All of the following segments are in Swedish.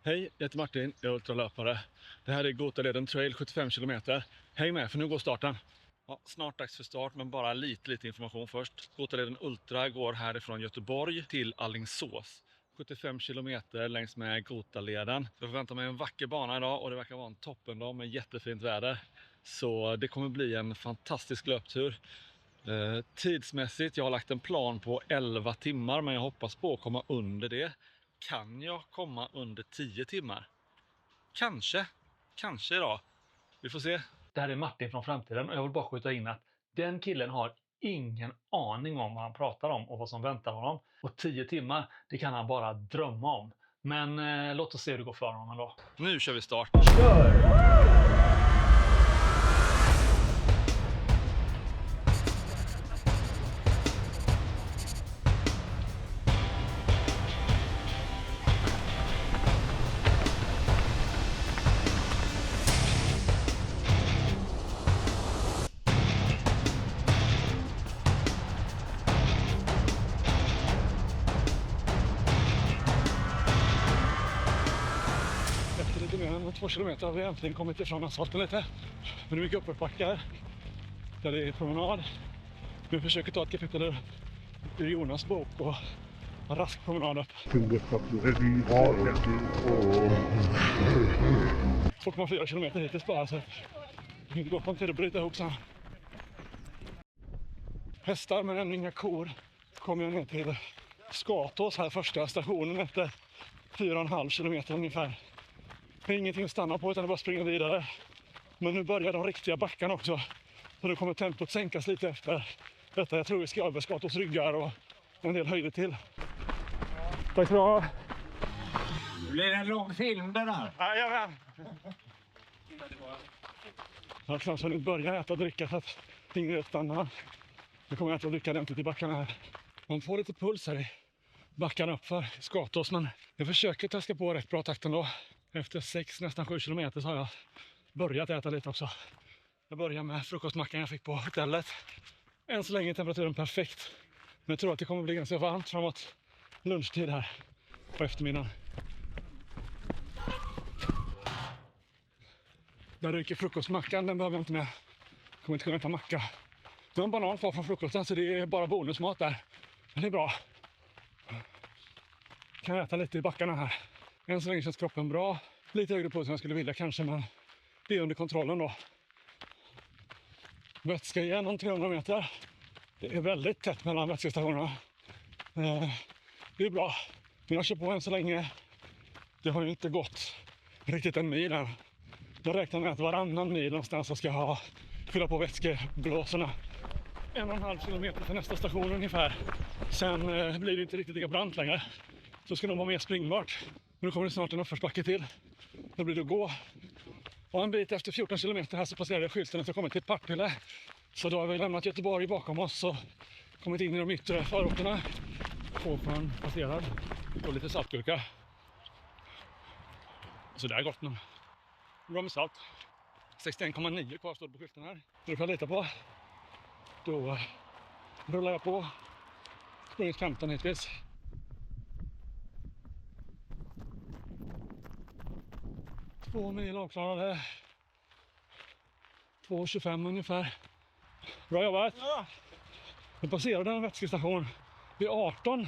Hej, jag heter Martin, jag är ultralöpare. Det här är Gotaleden Trail 75 km. Häng med för nu går starten. Ja, snart dags för start, men bara lite information först. Gotaleden Ultra går härifrån Göteborg till Alingsås. 75 km längs med Gotaleden. Jag förväntar mig en vacker bana idag och det verkar vara en toppendag med jättefint väder. Så det kommer bli en fantastisk löptur. Tidsmässigt, jag har lagt en plan på 11 timmar, men jag hoppas på att komma under det. Kan jag komma under 10 timmar? Kanske idag. Vi får se. Det här är Martin från framtiden och jag vill bara skjuta in att den killen har ingen aning om vad han pratar om och vad som väntar honom. Och 10 timmar, det kan han bara drömma om. Men låt oss se hur det går för honom då. Nu kör vi start. Efter lite mer än 2 kilometer har vi äntligen kommit ifrån asfalten lite. Men det är mycket uppförsbackar där det är promenad. Vi försöker ta ett kapitel ur Jonas bok och en rask promenad upp. 2,4 kilometer hittills bara, så det går på en tid att bryta ihop sen. Hästar men ännu inga kor. Kommer jag ner till Skatås här, första stationen efter 4,5 kilometer ungefär. Det är ingenting att stanna på utan det bara springa vidare. Men nu börjar de riktiga backarna också. Så nu kommer tempot sänkas lite efter detta. Jag tror vi ska över Skatås ryggar och en del höjder till. Tack så du. Det blir en lång film det där. Jajamän. Jag har klart hunnit börja äta och dricka så att ingen stannar. Nu kommer jag äta och dricka ordentligt i backarna här. Man får lite puls här i backarna upp för Skatås, men jag försöker taska på rätt bra takt ändå. Efter 6, nästan 7 kilometer så har jag börjat äta lite också. Jag börjar med frukostmackan jag fick på hotellet. Än så länge är temperaturen perfekt. Men jag tror att det kommer bli ganska varmt framåt lunchtid här på eftermiddagen. Där ryker frukostmackan, den behöver jag inte med. Jag kommer inte kunna äta macka. Det är en banan kvar från frukosten så det är bara bonusmat där. Men det är bra. Kan jag äta lite i backarna här. Än så länge känns kroppen bra. Lite högre puls än jag skulle vilja kanske, men det är under kontrollen då. Vätska igen om 300 meter. Det är väldigt tätt mellan vätskestationerna. Det är bra. Men jag kör på än så länge. Det har ju inte gått riktigt en mil än. Jag räknar med att varannan mil någonstans så ska jag fylla på vätskeblåsorna. 1,5 kilometer till nästa station ungefär. Sen blir det inte riktigt lika brant längre. Så ska de vara mer springbart. Nu kommer det snart en uppförsbacke till. Då blir det att gå. Och en bit efter 14 kilometer här så passerar jag skylten att jag kommer till ett Partille. Så då har vi lämnat Göteborg bakom oss och kommit in i de yttre förorterna. Fågman passerad. Och lite saltgurka. Så det är gott nu. Bra med salt. 61,9 kvar står det på skylten här. Det kan jag lita på. Då rullar jag på. Sprungit 15 hittills. Två mil avklarade. 2,25 ungefär. Bra jobbat. Ja. Jag passerade en vätskestation vid 18.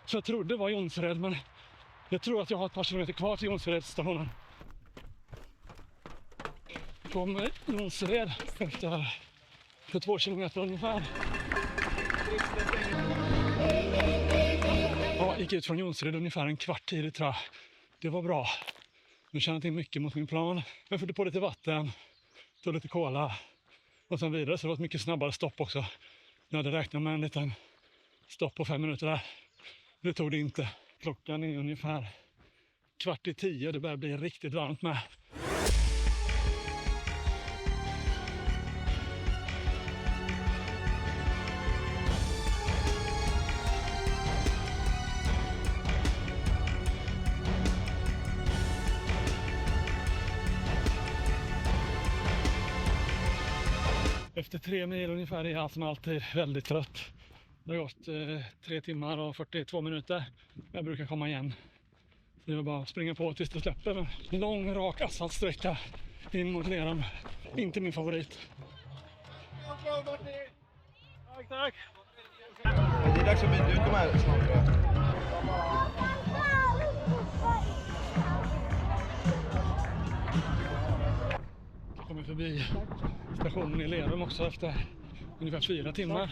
Så jag trodde det var Jonsered, men jag tror att jag har ett par kilometer kvar till Jonseredsstationen. Kom Jonsered efter 22 kilometer ungefär. Ja, gick ut från Jonsered ungefär en kvart tidigt tror jag. Det var bra. Nu känner jag till mycket mot min plan. Jag fyllde på lite vatten, tog lite cola och sen vidare. Så det var ett mycket snabbare stopp också. Jag hade räknat med en liten stopp på 5 minuter där. Det tog det inte. Klockan är ungefär 9:15 och det börjar bli riktigt varmt med. Efter 3 mil ungefär är jag som alltid väldigt trött. Det har gått 3 timmar och 42 minuter. Jag brukar komma igen Så det var bara att springa på tills det släpper. En lång rak asfaltsträcka in mot Lerum. Inte min favorit. Tack, tack. Det är dags att byta ut de här snart. Jag kommer förbi stationen i Lerum också efter ungefär 4 timmar.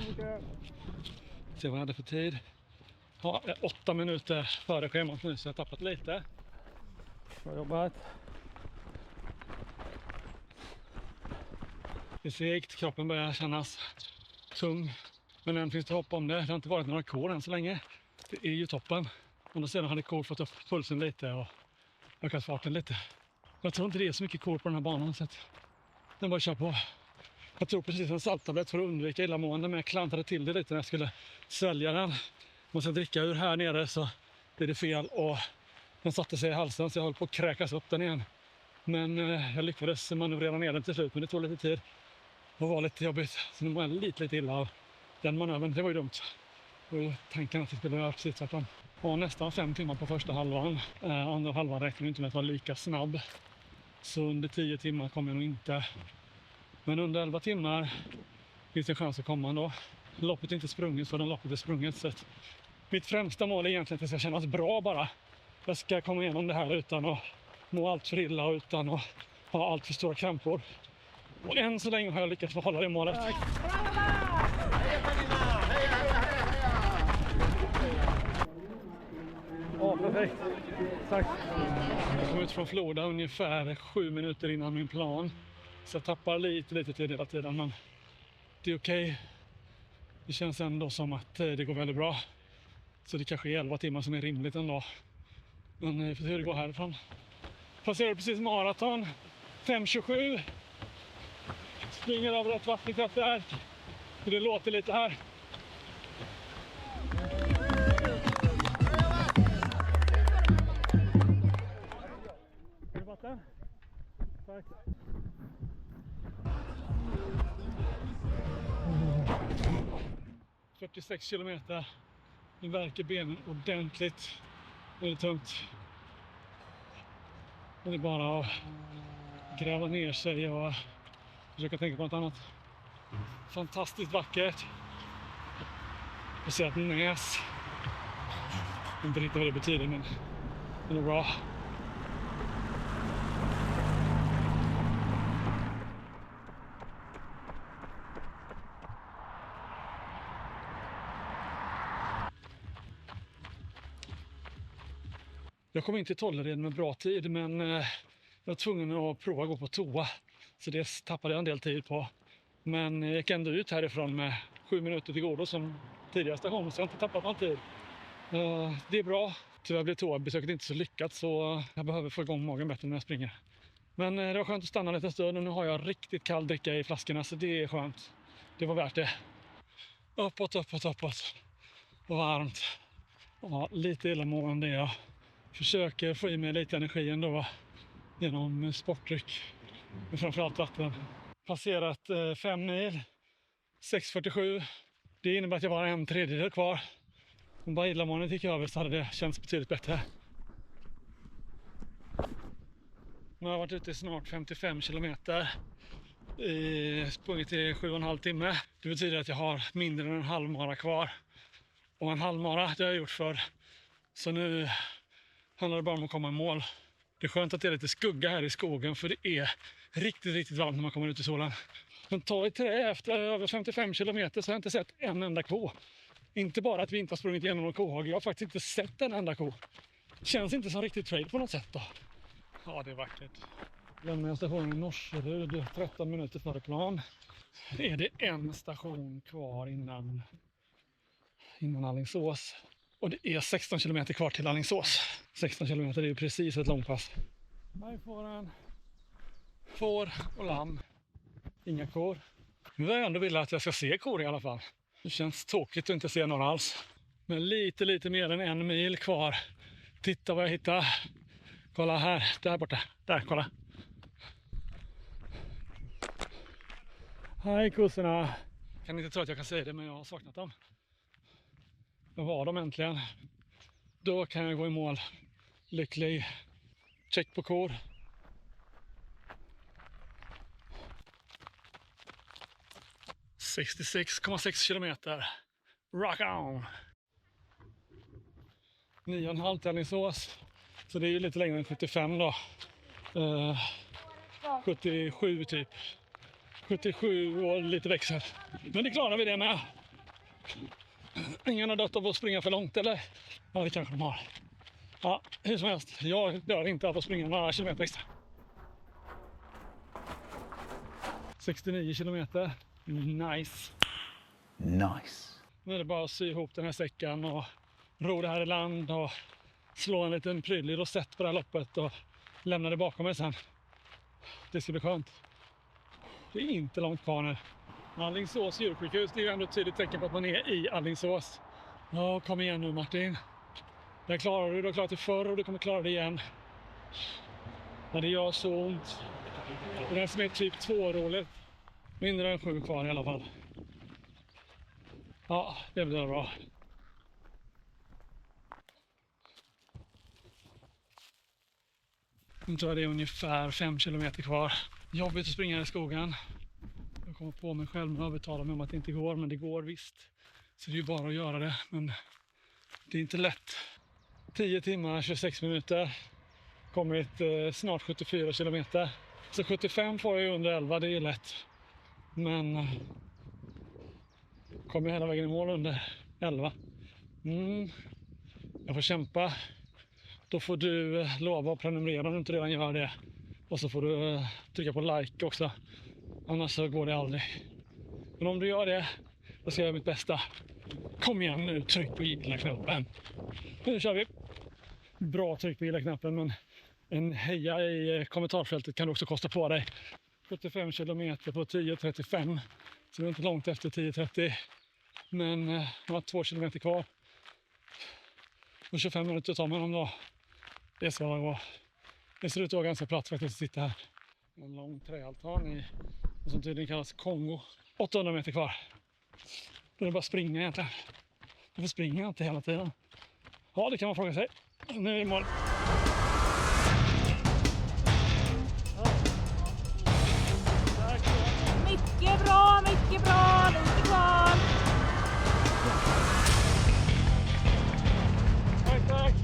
Se vad jag hade för tid. Ja, 8 minuter före schemat nu, så jag har tappat lite. Bra jobbat. Det är segt, kroppen börjar kännas tung. Men än finns det hopp om det. Det har inte varit några kor än så länge. Det är ju toppen. Och sedan hade kor fått upp pulsen lite och ökat farten lite. Jag tror inte det är så mycket kor på den här banan, så att den bara kör på. Jag tror precis en salttablett för att undvika illamående, men jag klantade till det lite när jag skulle svälja den. Och sen dricka ur här nere så blev det fel och den satte sig i halsen, så jag höll på att kräkas upp den igen. Men jag lyckades manövrera ner den till slut, men det tog lite tid och var lite jobbigt. Så nu var jag lite illa av den manövern. Det var ju dumt. Och tanken att det skulle vara precis tvärtom. Och nästan 5 timmar på första halvan. Andra halvan räknar inte med att vara lika snabb. Så under 10 timmar kommer jag nog inte. Men under 11 timmar finns det en chans att komma ändå. Loppet är inte sprunget förrän loppet är sprunget. Så att mitt främsta mål är egentligen att det ska kännas bra bara. Jag ska komma igenom det här utan att må allt för illa och utan att ha allt för stora krampor. Och än så länge har jag lyckats hålla det målet. Ja, perfekt. Tack. Jag kom ut från Floda ungefär 7 minuter innan min plan. Så jag tappar lite tid hela tiden, men det är okej. Det känns ändå som att det går väldigt bra. Så det kanske är 11 timmar som är rimligt ändå. Men vi får se hur det går härifrån. Passerar precis maraton. 5:27. Springer över ett vattenkraftverk. Det låter lite här. Är det vatten? Tack. — 46 kilometer. Nu verkar benen ordentligt. Det är tungt. Det är bara att gräva ner sig och försöka tänka på något annat. Fantastiskt vackert. Jag ser att näs. Jag vet inte riktigt vad det betyder, men det är nog bra. Jag kom in till Tollered med bra tid, men jag var tvungen att prova att gå på toa. Så det tappade jag en del tid på. Men jag gick ändå ut härifrån med 7 minuter till godo som tidigare station, så jag har inte tappat någon tid. Det är bra. Tyvärr blev toabesöket inte så lyckat, så jag behöver få igång magen bättre när jag springer. Men det var skönt att stanna lite stund och nu har jag riktigt kall dricka i flaskorna, så det är skönt. Det var värt det. Uppåt. Och varmt. Ja, lite illamående. Jag försöker få i mig lite energi ändå genom sportdryck. Men framförallt vatten. Passerat 5 mil. 6:47. Det innebär att jag var 1/3 kvar. Om bara illamåendet gick över så hade det känts betydligt bättre. Nu har jag varit ute i snart 55 kilometer. Sprungit i 7,5 timme. Det betyder att jag har mindre än en halvmara kvar. Och en halvmara det har jag gjort för. Så nu handlar det bara om att komma i mål. Det är skönt att det är lite skugga här i skogen, för det är riktigt varmt när man kommer ut i solen. Men ta i trä, efter över 55 kilometer så har jag inte sett en enda ko. Inte bara att vi inte har sprungit igenom någon kohage, jag har faktiskt inte sett en enda ko. Känns inte som riktigt trail på något sätt då. Ja, det är vackert. Lämnar jag stationen i Norserud 13 minuter före plan. Är det en station kvar innan Alingsås. Och det är 16 kilometer kvar till Alingsås. 16 kilometer är ju precis ett långpass. Här får en får och lamm. Inga kor. Nu vill jag ändå vilja att jag ska se kor i alla fall. Det känns tråkigt att inte se några alls. Men lite mer än 1 mil kvar. Titta vad jag hittar. Kolla här, där borta. Där, kolla. Hej kossorna. Kan inte tro att jag kan säga det, men jag har saknat dem. Jag var dem äntligen. Då kan jag gå i mål lycklig. Check på kod. ...66,6 kilometer. Rock on! 9,5 till Alingsås. Så det är ju lite längre än 75 då. 77 typ. 77 och lite växel. Men det klarar vi det med. Ingen har dött av att springa för långt, eller? Ja, det kanske de har. Ja, hur som helst. Jag dör inte av att springa några kilometer extra. 69 kilometer. Nice. Nice. Nu är det bara att sy ihop den här säcken och ro det här i land och slå en liten prydlig rosett på det här loppet och lämna det bakom mig sen. Det ska bli skönt. Det är inte långt kvar nu. Alingsås djursjukhus, det är ju ändå ett tydligt tecken på att man är i Alingsås. Ja, kom igen nu Martin. Det klarar du har klarat det förr och du kommer klara det igen. Men det gör så ont. Och den som är typ 2-roligt. Mindre än 7 kvar i alla fall. Ja, det blir bra. Nu tror jag det är ungefär 5 kilometer kvar. Jobbigt att springa i skogen. Jag kommer på mig själv med att övertala mig om att det inte går, men det går visst. Så det är ju bara att göra det, men det är inte lätt. 10 timmar, 26 minuter. Kommit snart 74 kilometer. Så 75 får jag ju under 11, det är ju lätt. Men kommer hela vägen i mål under 11. Jag får kämpa. Då får du lova att prenumerera om du inte redan gör det. Och så får du trycka på like också. Annars så går det aldrig. Men om du gör det, då ska jag göra mitt bästa. Kom igen nu, tryck på gilla-knappen. Nu kör vi. Bra tryck på gilla-knappen, men en heja i kommentarsfältet kan du också kosta på dig. 75 kilometer på 10.35. Så det är inte långt efter 10.30. Men jag har 2 kilometer kvar. Och 25 minuter tar man om då. Det ska vara bra. Det ser ut att vara ganska platt faktiskt att sitta här. En lång träaltan i vad som tydligen kallas Kongo. 800 meter kvar. Då är det bara springa egentligen. Varför springer jag inte hela tiden? Ja, det kan man fråga sig. Nu är vi i mål. Mycket bra, mycket bra. Lite kvar. Tack, tack.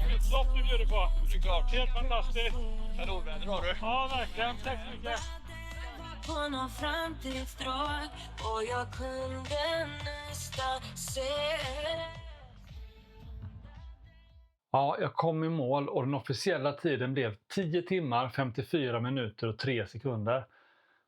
Vilket lopp du bjuder på. Helt fantastiskt. Kanonväder har du. Ja, verkligen. Tack så mycket. På någon framtidsdrag och jag kunde nästan se. Ja, jag kom i mål och den officiella tiden blev 10 timmar, 54 minuter och 3 sekunder.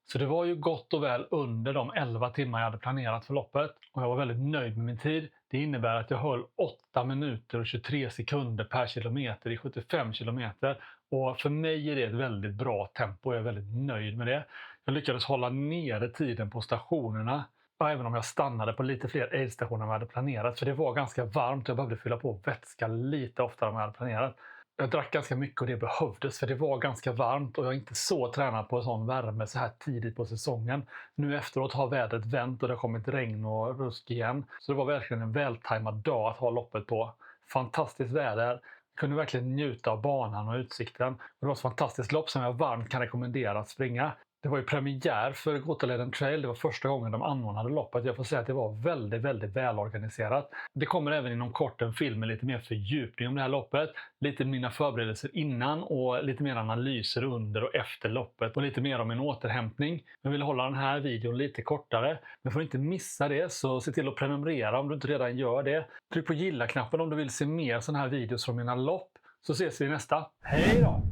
Så det var ju gott och väl under de 11 timmar jag hade planerat för loppet. Och jag var väldigt nöjd med min tid. Det innebär att jag höll 8 minuter och 23 sekunder per kilometer i 75 kilometer. Och för mig är det ett väldigt bra tempo och jag är väldigt nöjd med det. Jag lyckades hålla nere tiden på stationerna. Även om jag stannade på lite fler aidstationer än jag hade planerat. För det var ganska varmt och jag behövde fylla på vätska lite oftare än jag hade planerat. Jag drack ganska mycket och det behövdes för det var ganska varmt och jag är inte så tränad på en sån värme så här tidigt på säsongen. Nu efteråt har vädret vänt och det har kommit regn och rusk igen. Så det var verkligen en vältajmad dag att ha loppet på. Fantastiskt väder. Jag kunde verkligen njuta av banan och utsikten. Och det var ett fantastiskt lopp som jag varmt kan rekommendera att springa. Det var ju premiär för Gotaleden Trail. Det var första gången de anordnade loppet. Jag får säga att det var väldigt, väldigt välorganiserat. Det kommer även inom kort en film med lite mer fördjupning om det här loppet. Lite mina förberedelser innan och lite mer analyser under och efter loppet. Och lite mer om en återhämtning. Jag vill hålla den här videon lite kortare. Men för att inte missa det så se till att prenumerera om du inte redan gör det. Tryck på gilla-knappen om du vill se mer sådana här videos från mina lopp. Så ses vi i nästa. Hej då!